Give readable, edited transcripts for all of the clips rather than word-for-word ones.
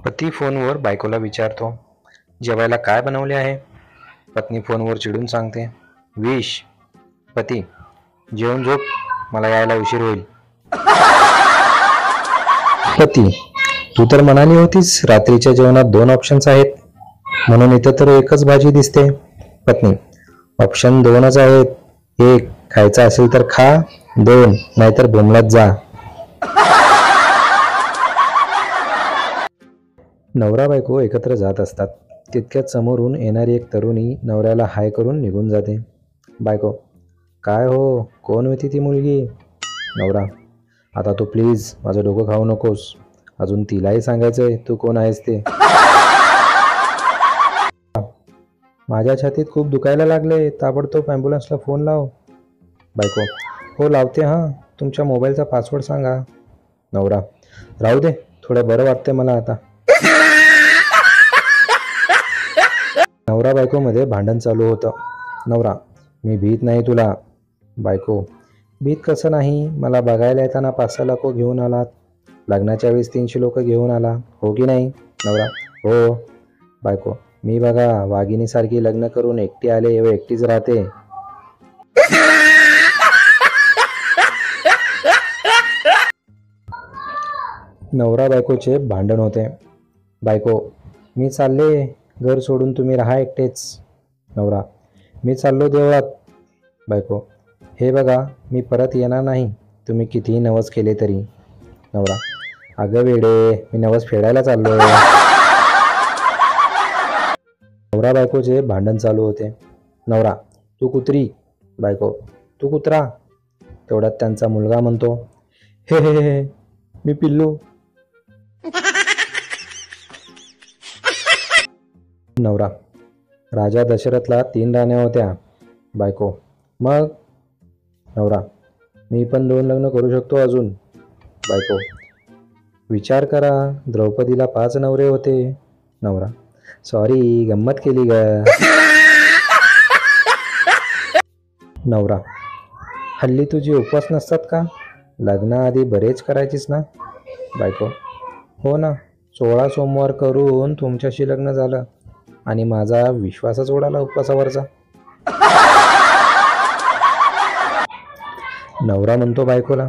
पती फोनवर बायकोला विचारतो, जेवायला काय बनवले आहे? पत्नी फोनवर चिडून सांगते, विष. पती, जेवण झोप, मला यायला उशीर होईल. पती, तू तर म्हणाली होतीस रात्रीच्या जेवणात 2 ऑप्शन्स आहेत, म्हणून इथं तर एकच भाजी दिसते. पत्नी, ऑप्शन 2च आहेत. 1 खायचा असेल तर खा, 2 नाहीतर बोंबलत जा. नवरा बायको एकत्र जात असतात. तितक्यात समोरून येणारी एक तरुणी नवऱ्याला हाय करून निघून जाते. बायको, काय हो, कोण होती ती मुलगी? नवरा, आता तू प्लीज माझं डोकं खाऊ नकोस. अजून तिलाही सांगायचंय तू कोण आहेस ते. माझ्या छातीत खूप दुखायला लागले, ताबडतोब ॲम्ब्युलन्सला फोन लाव. बायको, हो लावते हां, तुमच्या मोबाईलचा पासवर्ड सांगा. नवरा, राहू दे, थोडं बरं वाटतंय मला आता. नवरा बायकोमध्ये भांडण चालू होतं. नवरा, मी भीत नाही तुला. बायको, भीत कसं नाही, मला बघायला येताना 5-6 लोक घेऊन आलात, लग्नाच्या वेळेस 300 लोक घेऊन आला, हो की नाही? नवरा, हो. बायको, मी बघा वाघिणीसारखी लग्न करून एकटी आले व एकटीच राहते. नवरा बायकोचे भांडण होते. बायको, मी चालले, घर सोडून तुम्ही राहा एकटेच. नवरा, मी चाललो देवळात. बायको, हे बघा मी परत येणार नाही, तुम्ही कितीही नवस केले तरी. नवरा, अगं वेडे, मी नवस फेडायला चाललोय. नवरा बायकोचे भांडण चालू होते. नवरा, तू कुत्री. बायको, तू कुत्रा. तेवढ्यात त्यांचा मुलगा म्हणतो, हे हे हे, मी पिल्लू. नवरा, राजा दशरथला 3 राण्या होत्या. बायको, मग? नवरा, मी पण 2 लग्न करू शकतो अजून. बायको, विचार करा, द्रौपदीला 5 नवरे होते. नवरा, सॉरी, गंमत केली ग. नवरा, हल्ली तुझे उपवास नसतात का? लग्नाआधी बरेच करायचीस ना. बायको, हो ना, 16 सोमवार करून तुमच्याशी लग्न झालं आणि माझा विश्वासच उडाला उपवासावरचा. नवरा म्हणतो बायकोला,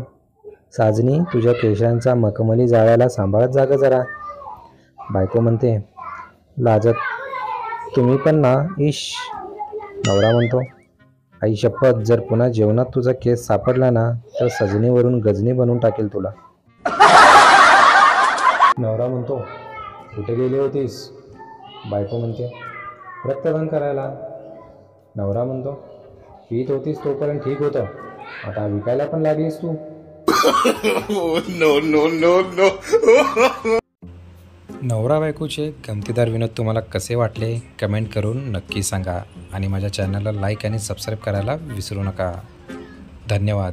साजनी, तुझ्या केशांचा मखमली जाळ्याला सांभाळत जागा जरा. बायको म्हणते, लाजत तुम्ही पण ना, इश. नवरा म्हणतो, आई शपथ, जर पुन्हा जेवणात तुझा केस सापडला ना तर सजनीवरून गजनी बनवून टाकेल तुला. नवरा म्हणतो, कुठे गेली होतीस? बायको म्हणते, रक्तदान करायला. नवरा म्हणतो, पीत होतीस तोपर्यंत ठीक होतं, आता विकायला पण लागलीस तू. No no no no. नवरा बायकोचे गमतीदार विनोद तुम्हाला कसे वाटले कमेंट करून नक्की सांगा आणि माझ्या चॅनलला लाईक आणि सबस्क्राईब करायला विसरू नका. धन्यवाद.